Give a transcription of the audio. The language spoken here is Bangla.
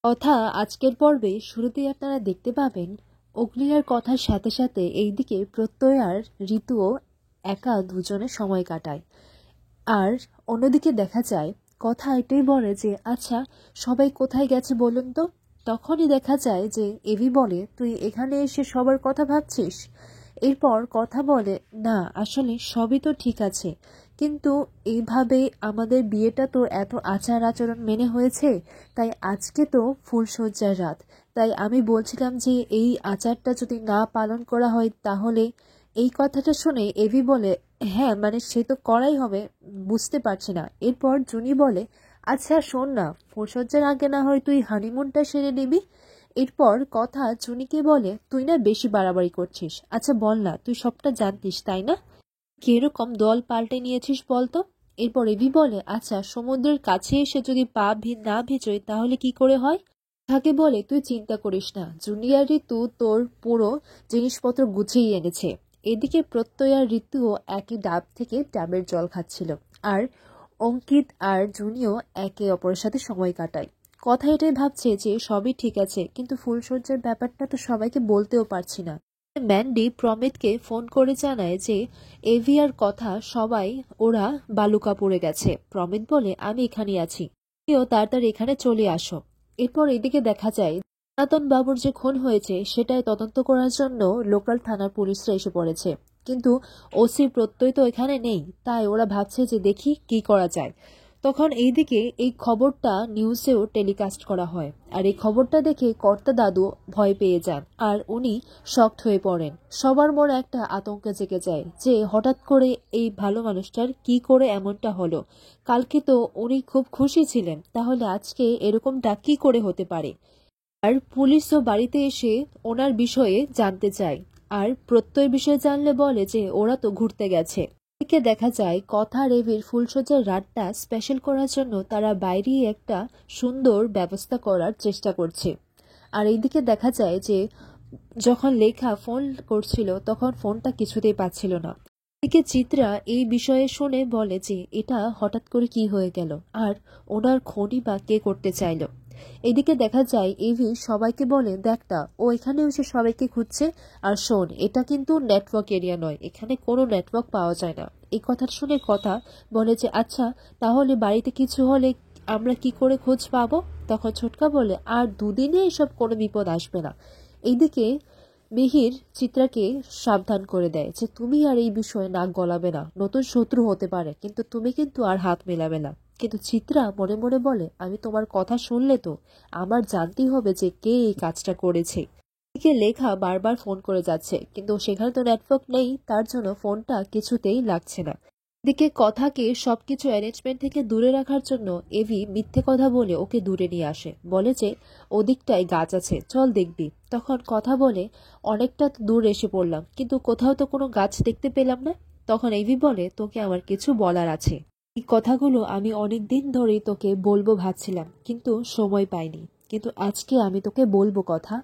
কথা আজকের পর্বে শুরুতেই আপনারা দেখতে পাবেন অগ্নিয়ার কথার সাথে সাথে এইদিকে প্রত্যয় আর ঋতুও একা দুজনে সময় কাটায়। আর অন্যদিকে দেখা যায় কথা এটাই বলে যে আচ্ছা সবাই কোথায় গেছে বলুন তো। তখনই দেখা যায় যে এভি বলে তুই এখানে এসে সবার কথা ভাবছিস। এরপর কথা বলে না আসলে সবই তো ঠিক আছে, কিন্তু এইভাবে আমাদের বিয়েটা তো এত আচার আচরণ মেনে হয়েছে, তাই আজকে তো ফুলশয্যার রাত। তাই আমি বলছিলাম যে এই আচারটা যদি না পালন করা হয় তাহলে। এই কথাটা শুনে এভি বলে হ্যাঁ মানে সে তো করাই হবে, বুঝতে পারছি না। এরপর জুনি বলে আচ্ছা শোন না, ফুলশয্যার আগে না হয় তুই হানিমুনটা সেরে নিবি। এরপর কথা জুনিকে বলে তুই না বেশি বাড়াবাড়ি করছিস, আচ্ছা বল না তুই সবটা জানতিস তাই না, কিরকম দল পাল্টে নিয়েছিস বলতো। এরপর এভি বলে আচ্ছা সমুদ্রের কাছে এসে যদি পা না ভিজোয় তাহলে কি করে হয়। তাকে বলে তুই চিন্তা করিস না, জুনিয়র ঋতু তোর পুরো জিনিসপত্র গুছিয়ে এনেছে। এদিকে প্রত্যয় আর ঋতুও একই ডাব থেকে ডাবের জল খাচ্ছিল। আর অঙ্কিত আর জুনিও একে অপরের সাথে সময় কাটায়। কথা এটাই ভাবছে যে সবই ঠিক আছে, কিন্তু ফুলশয্যার ব্যাপারটা তো সবাইকে বলতেও পারছি না। ম্যান্ডি প্রমিতকে ফোন করে জানায় যে এভিয়ার কথা সবাই ওরা বালুকাপুরে গেছে। প্রমিত বলে আমি এখানে আছি, তুমিও তাড়াতাড়ি এখানে চলে আসো। এরপর এদিকে দেখা যায় সনাতন বাবুর যে খুন হয়েছে সেটাই তদন্ত করার জন্য লোকাল থানার পুলিশরা এসে পড়েছে। কিন্তু ওসি প্রত্যয় তো এখানে নেই, তাই ওরা ভাবছে যে দেখি কি করা যায়। তখন এইদিকে এই খবরটা নিউজেও টেলিকাস্ট করা হয়। আর এই খবরটা দেখে কর্তা দাদু ভয় পেয়ে যান আর উনি শকড হয়ে পড়েন। সবার মনে একটা আতঙ্ক জেগে যায় যে হঠাৎ করে এই ভালো মানুষটার কি করে এমনটা হলো। কালকে তো উনি খুব খুশি ছিলেন, তাহলে আজকে এরকমটা কি করে হতে পারে। আর পুলিশও বাড়িতে এসে ওনার বিষয়ে জানতে চায়। আর প্রত্যয় বিষয়ে জানলে বলে যে ওরা তো ঘুরতে গেছে। এদিকে দেখা যায় কথা রেভির ফুলসজ্জার রাতটা স্পেশাল করার জন্য তারা বাইরেই একটা সুন্দর ব্যবস্থা করার চেষ্টা করছে। আর এইদিকে দেখা যায় যে যখন লেখা ফোন করছিল তখন ফোনটা কিছুতেই পাচ্ছিল না। এদিকে চিত্রা এই বিষয়ে শুনে বলে যে এটা হঠাৎ করে কি হয়ে গেল, আর ওনার খনি বা কে করতে চাইলো। এদিকে দেখা যায় এভি সবাইকে বলে দেখটা ও এখানে এসে সবাইকে খুঁজছে। আর শোন এটা কিন্তু নেটওয়ার্ক এরিয়া নয়, এখানে কোনো নেটওয়ার্ক পাওয়া যায় না। এই কথা শুনে কথা বলে যে আচ্ছা তাহলে বাড়িতে কিছু হলে আমরা কি করে খোঁজ পাবো। তখন ছোটকা বলে আর দুদিনে এসব কোনো বিপদ আসবে না। এইদিকে মিহির চিত্রাকে সাবধান করে দেয় যে তুমি আর এই বিষয়ে নাক গলাবে না, নতুন শত্রু হতে পারে কিন্তু তুমি কিন্তু আর হাত মেলাবে না। কিন্তু চিত্রা মনে মনে বলে আমি তোমার কথা শুনলে তো আমার জানতেই হবে যে কে এই কাজটা করেছে। এদিকে লেখা বারবার ফোন করে যাচ্ছে কিন্তু সেখানে তো নেটওয়ার্ক নেই, তার জন্য ফোনটা কিছুতেই লাগছে না। এদিকে কথাকে সবকিছু অ্যারেঞ্জমেন্ট থেকে দূরে রাখার জন্য এভি মিথ্যে কথা বলে ওকে দূরে নিয়ে আসে, বলে যে ওদিকটায় গাছ আছে চল দেখবি। তখন কথা বলে অনেকটা দূর এসে পড়লাম কিন্তু কোথাও তো কোনো গাছ দেখতে পেলাম না। তখন এভি বলে তোকে আমার কিছু বলার আছে। এই কথাগুলো আমি অনেক দিন ধরেই তোকে বলবো ভাবছিলাম কিন্তু সময় পাইনি, কিন্তু আজকে আমি তোকে বলবো কথা।